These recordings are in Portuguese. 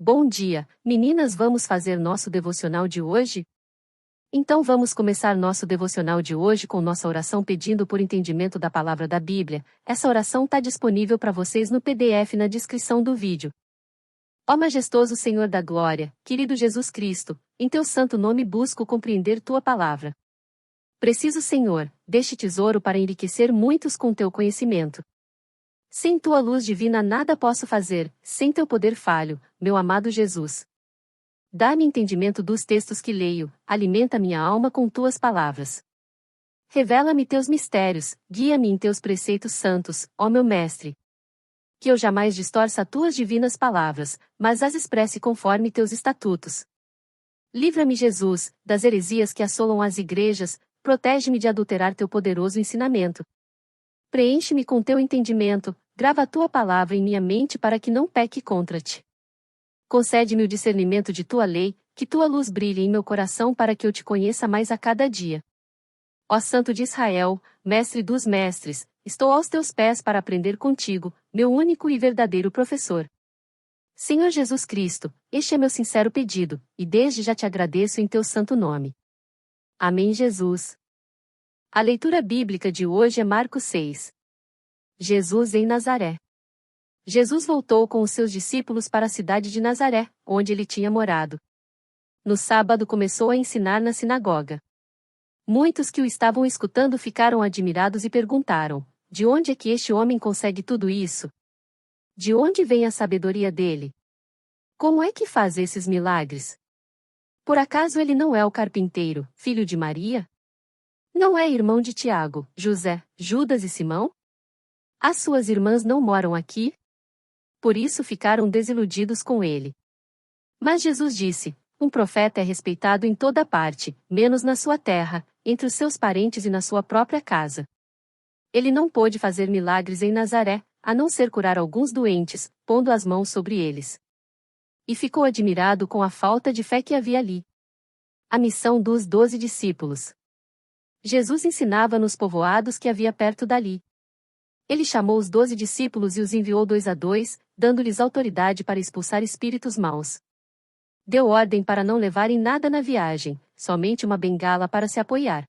Bom dia, meninas, vamos fazer nosso devocional de hoje? Então vamos começar nosso devocional de hoje com nossa oração pedindo por entendimento da palavra da Bíblia. Essa oração está disponível para vocês no PDF na descrição do vídeo. Ó majestoso Senhor da glória, querido Jesus Cristo, em teu santo nome busco compreender tua palavra. Preciso, Senhor, deste tesouro para enriquecer muitos com teu conhecimento. Sem tua luz divina nada posso fazer, sem teu poder falho, meu amado Jesus. Dá-me entendimento dos textos que leio, alimenta minha alma com tuas palavras. Revela-me teus mistérios, guia-me em teus preceitos santos, ó meu Mestre. Que eu jamais distorça tuas divinas palavras, mas as expresse conforme teus estatutos. Livra-me, Jesus, das heresias que assolam as igrejas, protege-me de adulterar teu poderoso ensinamento. Preenche-me com teu entendimento, grava a tua palavra em minha mente para que não peque contra ti. Concede-me o discernimento de tua lei, que tua luz brilhe em meu coração para que eu te conheça mais a cada dia. Ó Santo de Israel, Mestre dos mestres, estou aos teus pés para aprender contigo, meu único e verdadeiro professor. Senhor Jesus Cristo, este é meu sincero pedido, e desde já te agradeço em teu santo nome. Amém, Jesus. A leitura bíblica de hoje é Marcos 6. Jesus em Nazaré. Jesus voltou com os seus discípulos para a cidade de Nazaré, onde ele tinha morado. No sábado começou a ensinar na sinagoga. Muitos que o estavam escutando ficaram admirados e perguntaram: de onde é que este homem consegue tudo isso? De onde vem a sabedoria dele? Como é que faz esses milagres? Por acaso ele não é o carpinteiro, filho de Maria? Não é irmão de Tiago, José, Judas e Simão? As suas irmãs não moram aqui? Por isso ficaram desiludidos com ele. Mas Jesus disse: um profeta é respeitado em toda parte, menos na sua terra, entre os seus parentes e na sua própria casa. Ele não pôde fazer milagres em Nazaré, a não ser curar alguns doentes, pondo as mãos sobre eles. E ficou admirado com a falta de fé que havia ali. A missão dos 12 discípulos. Jesus ensinava nos povoados que havia perto dali. Ele chamou os 12 discípulos e os enviou 2 a 2, dando-lhes autoridade para expulsar espíritos maus. Deu ordem para não levarem nada na viagem, somente uma bengala para se apoiar.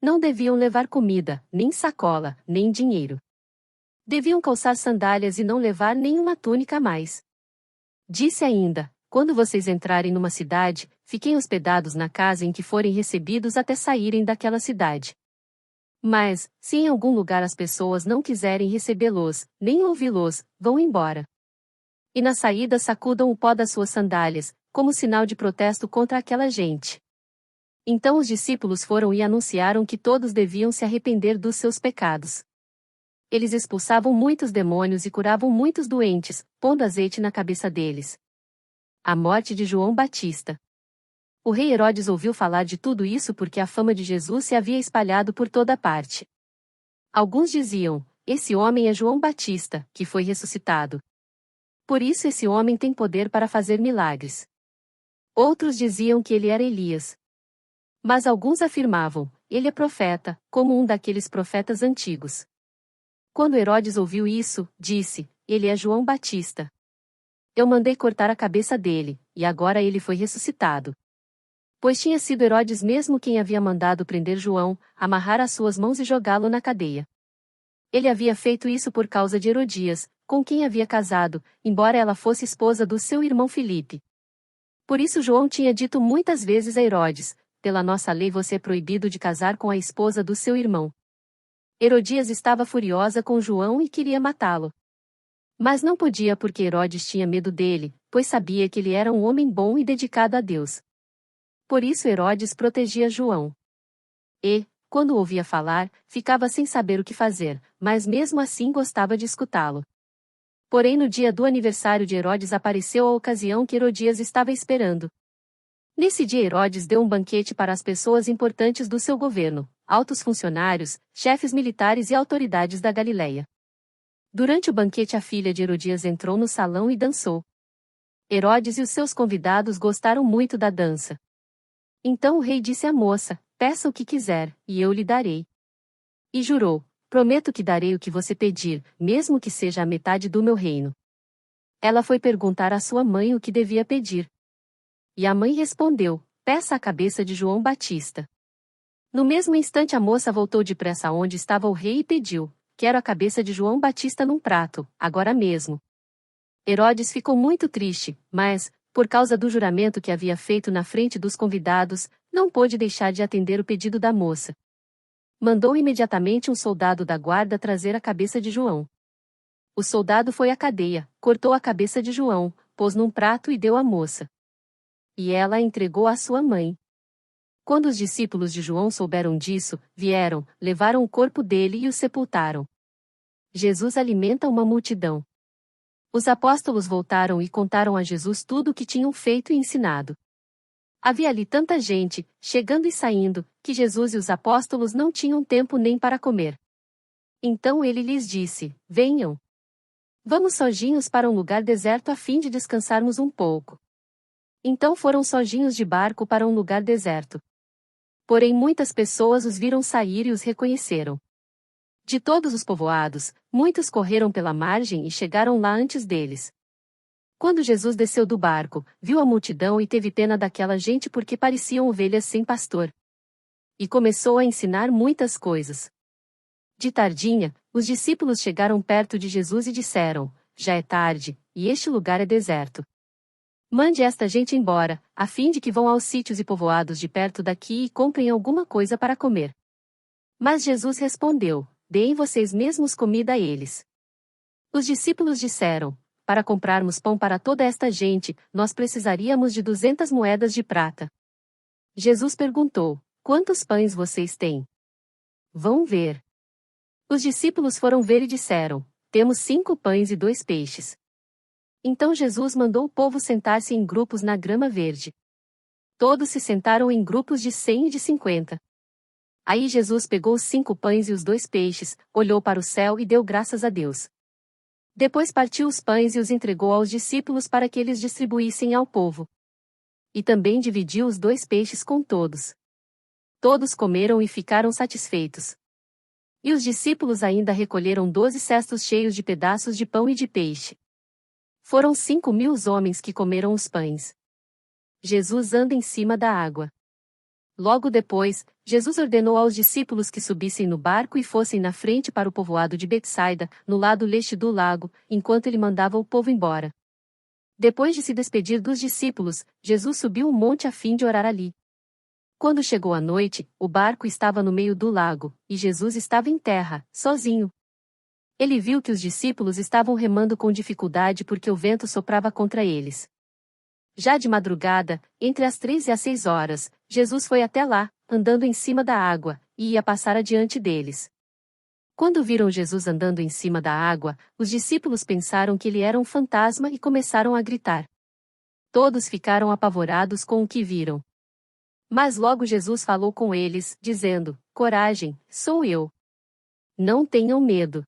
Não deviam levar comida, nem sacola, nem dinheiro. Deviam calçar sandálias e não levar nenhuma túnica a mais. Disse ainda: quando vocês entrarem numa cidade, fiquem hospedados na casa em que forem recebidos até saírem daquela cidade. Mas, se em algum lugar as pessoas não quiserem recebê-los, nem ouvi-los, vão embora. E na saída sacudam o pó das suas sandálias, como sinal de protesto contra aquela gente. Então os discípulos foram e anunciaram que todos deviam se arrepender dos seus pecados. Eles expulsavam muitos demônios e curavam muitos doentes, pondo azeite na cabeça deles. A morte de João Batista. O rei Herodes ouviu falar de tudo isso porque a fama de Jesus se havia espalhado por toda parte. Alguns diziam: esse homem é João Batista, que foi ressuscitado. Por isso esse homem tem poder para fazer milagres. Outros diziam que ele era Elias. Mas alguns afirmavam: ele é profeta, como um daqueles profetas antigos. Quando Herodes ouviu isso, disse: ele é João Batista. Eu mandei cortar a cabeça dele, e agora ele foi ressuscitado. Pois tinha sido Herodes mesmo quem havia mandado prender João, amarrar as suas mãos e jogá-lo na cadeia. Ele havia feito isso por causa de Herodias, com quem havia casado, embora ela fosse esposa do seu irmão Filipe. Por isso João tinha dito muitas vezes a Herodes: pela nossa lei você é proibido de casar com a esposa do seu irmão. Herodias estava furiosa com João e queria matá-lo. Mas não podia porque Herodes tinha medo dele, pois sabia que ele era um homem bom e dedicado a Deus. Por isso Herodes protegia João. E, quando o ouvia falar, ficava sem saber o que fazer, mas mesmo assim gostava de escutá-lo. Porém no dia do aniversário de Herodes apareceu a ocasião que Herodias estava esperando. Nesse dia Herodes deu um banquete para as pessoas importantes do seu governo, altos funcionários, chefes militares e autoridades da Galileia. Durante o banquete a filha de Herodias entrou no salão e dançou. Herodes e os seus convidados gostaram muito da dança. Então o rei disse à moça: peça o que quiser, e eu lhe darei. E jurou: prometo que darei o que você pedir, mesmo que seja a metade do meu reino. Ela foi perguntar à sua mãe o que devia pedir. E a mãe respondeu: peça a cabeça de João Batista. No mesmo instante a moça voltou depressa onde estava o rei e pediu: quero a cabeça de João Batista num prato, agora mesmo. Herodes ficou muito triste, mas, por causa do juramento que havia feito na frente dos convidados, não pôde deixar de atender o pedido da moça. Mandou imediatamente um soldado da guarda trazer a cabeça de João. O soldado foi à cadeia, cortou a cabeça de João, pôs num prato e deu à moça. E ela a entregou à sua mãe. Quando os discípulos de João souberam disso, vieram, levaram o corpo dele e o sepultaram. Jesus alimenta uma multidão. Os apóstolos voltaram e contaram a Jesus tudo o que tinham feito e ensinado. Havia ali tanta gente, chegando e saindo, que Jesus e os apóstolos não tinham tempo nem para comer. Então ele lhes disse: venham. Vamos sozinhos para um lugar deserto a fim de descansarmos um pouco. Então foram sozinhos de barco para um lugar deserto. Porém muitas pessoas os viram sair e os reconheceram. De todos os povoados, muitos correram pela margem e chegaram lá antes deles. Quando Jesus desceu do barco, viu a multidão e teve pena daquela gente porque pareciam ovelhas sem pastor. E começou a ensinar muitas coisas. De tardinha, os discípulos chegaram perto de Jesus e disseram: já é tarde, e este lugar é deserto. Mande esta gente embora, a fim de que vão aos sítios e povoados de perto daqui e comprem alguma coisa para comer. Mas Jesus respondeu: deem vocês mesmos comida a eles. Os discípulos disseram: para comprarmos pão para toda esta gente, nós precisaríamos de 200 moedas de prata. Jesus perguntou: quantos pães vocês têm? Vão ver. Os discípulos foram ver e disseram: temos 5 pães e 2 peixes. Então Jesus mandou o povo sentar-se em grupos na grama verde. Todos se sentaram em grupos de 100 e de 50. Aí Jesus pegou os 5 pães e os 2 peixes, olhou para o céu e deu graças a Deus. Depois partiu os pães e os entregou aos discípulos para que eles distribuíssem ao povo. E também dividiu os 2 peixes com todos. Todos comeram e ficaram satisfeitos. E os discípulos ainda recolheram 12 cestos cheios de pedaços de pão e de peixe. Foram 5.000 os homens que comeram os pães. Jesus anda em cima da água. Logo depois, Jesus ordenou aos discípulos que subissem no barco e fossem na frente para o povoado de Betsaida, no lado leste do lago, enquanto ele mandava o povo embora. Depois de se despedir dos discípulos, Jesus subiu o monte a fim de orar ali. Quando chegou a noite, o barco estava no meio do lago, e Jesus estava em terra, sozinho. Ele viu que os discípulos estavam remando com dificuldade porque o vento soprava contra eles. Já de madrugada, entre as 3 e as 6 horas, Jesus foi até lá, andando em cima da água, e ia passar adiante deles. Quando viram Jesus andando em cima da água, os discípulos pensaram que ele era um fantasma e começaram a gritar. Todos ficaram apavorados com o que viram. Mas logo Jesus falou com eles, dizendo: coragem, sou eu. Não tenham medo.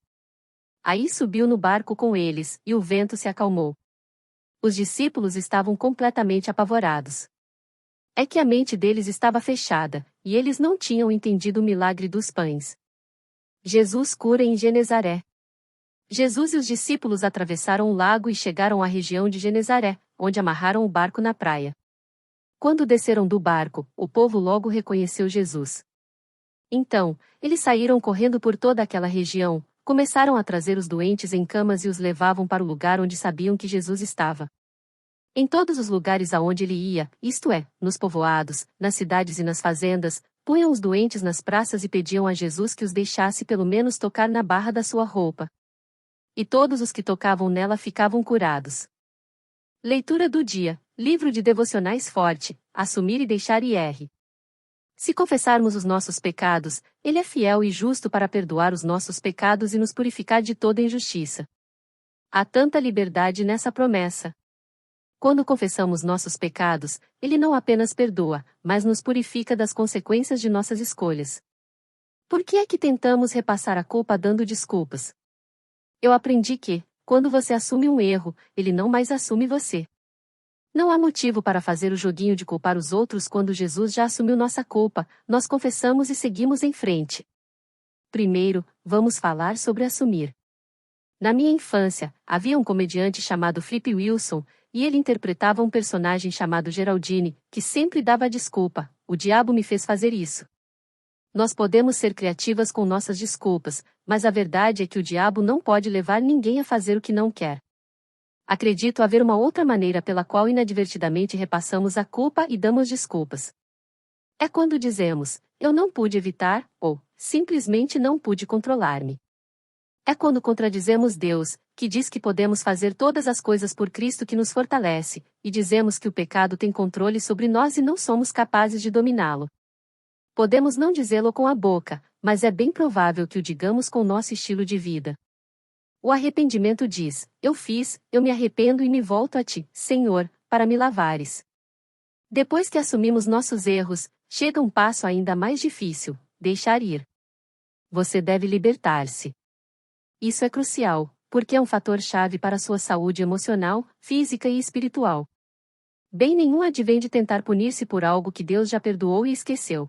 Aí subiu no barco com eles, e o vento se acalmou. Os discípulos estavam completamente apavorados. É que a mente deles estava fechada, e eles não tinham entendido o milagre dos pães. Jesus cura em Genezaré. Jesus e os discípulos atravessaram o lago e chegaram à região de Genezaré, onde amarraram o barco na praia. Quando desceram do barco, o povo logo reconheceu Jesus. Então, eles saíram correndo por toda aquela região, começaram a trazer os doentes em camas e os levavam para o lugar onde sabiam que Jesus estava. Em todos os lugares aonde ele ia, isto é, nos povoados, nas cidades e nas fazendas, punham os doentes nas praças e pediam a Jesus que os deixasse pelo menos tocar na barra da sua roupa. E todos os que tocavam nela ficavam curados. Leitura do dia, livro de devocionais Forte, Assumir e Deixar IR. Se confessarmos os nossos pecados, ele é fiel e justo para perdoar os nossos pecados e nos purificar de toda injustiça. Há tanta liberdade nessa promessa. Quando confessamos nossos pecados, ele não apenas perdoa, mas nos purifica das consequências de nossas escolhas. Por que é que tentamos repassar a culpa dando desculpas? Eu aprendi que, quando você assume um erro, ele não mais assume você. Não há motivo para fazer o joguinho de culpar os outros quando Jesus já assumiu nossa culpa, nós confessamos e seguimos em frente. Primeiro, vamos falar sobre assumir. Na minha infância, havia um comediante chamado Flip Wilson, e ele interpretava um personagem chamado Geraldine, que sempre dava desculpa: o diabo me fez fazer isso. Nós podemos ser criativas com nossas desculpas, mas a verdade é que o diabo não pode levar ninguém a fazer o que não quer. Acredito haver uma outra maneira pela qual inadvertidamente repassamos a culpa e damos desculpas. É quando dizemos: eu não pude evitar, ou simplesmente não pude controlar-me. É quando contradizemos Deus, que diz que podemos fazer todas as coisas por Cristo que nos fortalece, e dizemos que o pecado tem controle sobre nós e não somos capazes de dominá-lo. Podemos não dizê-lo com a boca, mas é bem provável que o digamos com nosso estilo de vida. O arrependimento diz: eu fiz, eu me arrependo e me volto a ti, Senhor, para me lavares. Depois que assumimos nossos erros, chega um passo ainda mais difícil: deixar ir. Você deve libertar-se. Isso é crucial, porque é um fator-chave para a sua saúde emocional, física e espiritual. Bem nenhum advém de tentar punir-se por algo que Deus já perdoou e esqueceu.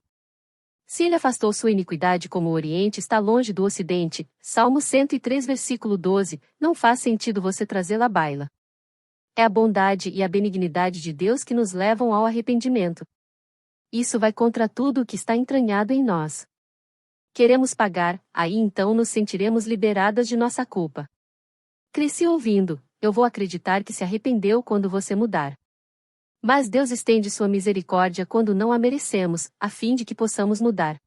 Se ele afastou sua iniquidade como o Oriente está longe do Ocidente, Salmo 103 versículo 12, não faz sentido você trazê-la à baila. É a bondade e a benignidade de Deus que nos levam ao arrependimento. Isso vai contra tudo o que está entranhado em nós. Queremos pagar, aí então nos sentiremos liberadas de nossa culpa. Cresci ouvindo: eu vou acreditar que se arrependeu quando você mudar. Mas Deus estende sua misericórdia quando não a merecemos, a fim de que possamos mudar.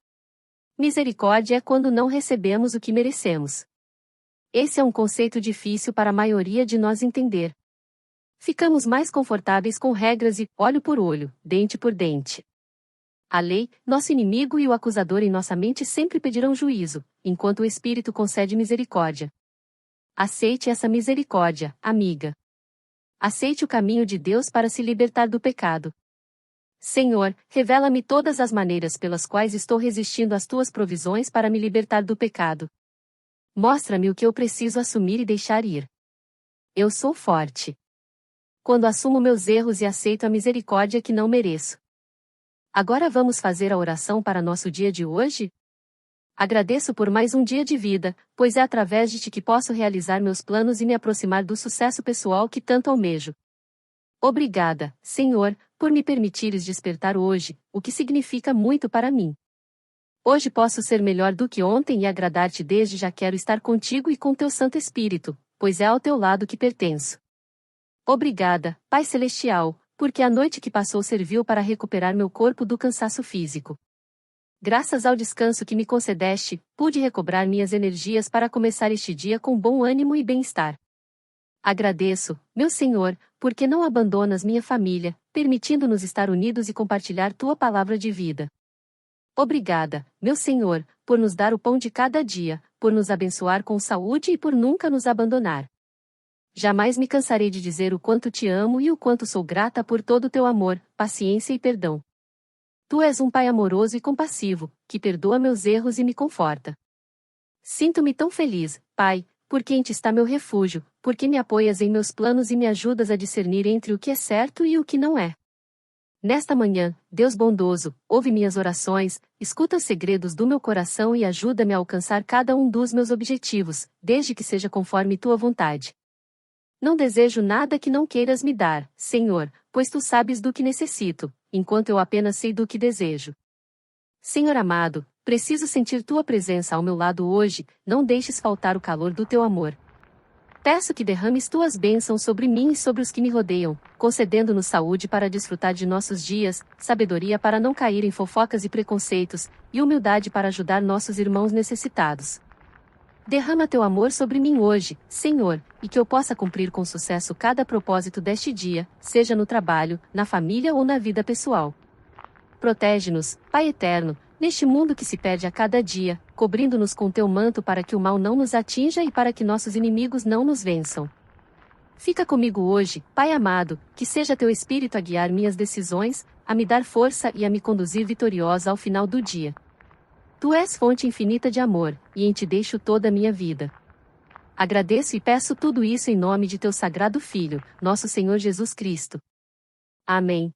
Misericórdia é quando não recebemos o que merecemos. Esse é um conceito difícil para a maioria de nós entender. Ficamos mais confortáveis com regras e olho por olho, dente por dente. A lei, nosso inimigo e o acusador em nossa mente sempre pedirão juízo, enquanto o Espírito concede misericórdia. Aceite essa misericórdia, amiga. Aceite o caminho de Deus para se libertar do pecado. Senhor, revela-me todas as maneiras pelas quais estou resistindo às tuas provisões para me libertar do pecado. Mostra-me o que eu preciso assumir e deixar ir. Eu sou forte. Quando assumo meus erros e aceito a misericórdia que não mereço. Agora vamos fazer a oração para nosso dia de hoje? Agradeço por mais um dia de vida, pois é através de ti que posso realizar meus planos e me aproximar do sucesso pessoal que tanto almejo. Obrigada, Senhor, por me permitires despertar hoje, o que significa muito para mim. Hoje posso ser melhor do que ontem e agradar-te desde já quero estar contigo e com teu Santo Espírito, pois é ao teu lado que pertenço. Obrigada, Pai Celestial, porque a noite que passou serviu para recuperar meu corpo do cansaço físico. Graças ao descanso que me concedeste, pude recobrar minhas energias para começar este dia com bom ânimo e bem-estar. Agradeço, meu Senhor, porque não abandonas minha família, permitindo-nos estar unidos e compartilhar tua palavra de vida. Obrigada, meu Senhor, por nos dar o pão de cada dia, por nos abençoar com saúde e por nunca nos abandonar. Jamais me cansarei de dizer o quanto te amo e o quanto sou grata por todo o teu amor, paciência e perdão. Tu és um Pai amoroso e compassivo, que perdoa meus erros e me conforta. Sinto-me tão feliz, Pai, porque em ti está meu refúgio, porque me apoias em meus planos e me ajudas a discernir entre o que é certo e o que não é. Nesta manhã, Deus bondoso, ouve minhas orações, escuta os segredos do meu coração e ajuda-me a alcançar cada um dos meus objetivos, desde que seja conforme tua vontade. Não desejo nada que não queiras me dar, Senhor, pois tu sabes do que necessito, enquanto eu apenas sei do que desejo. Senhor amado, preciso sentir tua presença ao meu lado hoje, não deixes faltar o calor do teu amor. Peço que derrames tuas bênçãos sobre mim e sobre os que me rodeiam, concedendo-nos saúde para desfrutar de nossos dias, sabedoria para não cair em fofocas e preconceitos, e humildade para ajudar nossos irmãos necessitados. Derrama teu amor sobre mim hoje, Senhor, e que eu possa cumprir com sucesso cada propósito deste dia, seja no trabalho, na família ou na vida pessoal. Protege-nos, Pai eterno, neste mundo que se perde a cada dia, cobrindo-nos com teu manto para que o mal não nos atinja e para que nossos inimigos não nos vençam. Fica comigo hoje, Pai amado, que seja teu Espírito a guiar minhas decisões, a me dar força e a me conduzir vitoriosa ao final do dia. Tu és fonte infinita de amor, e em ti deixo toda a minha vida. Agradeço e peço tudo isso em nome de teu sagrado Filho, nosso Senhor Jesus Cristo. Amém.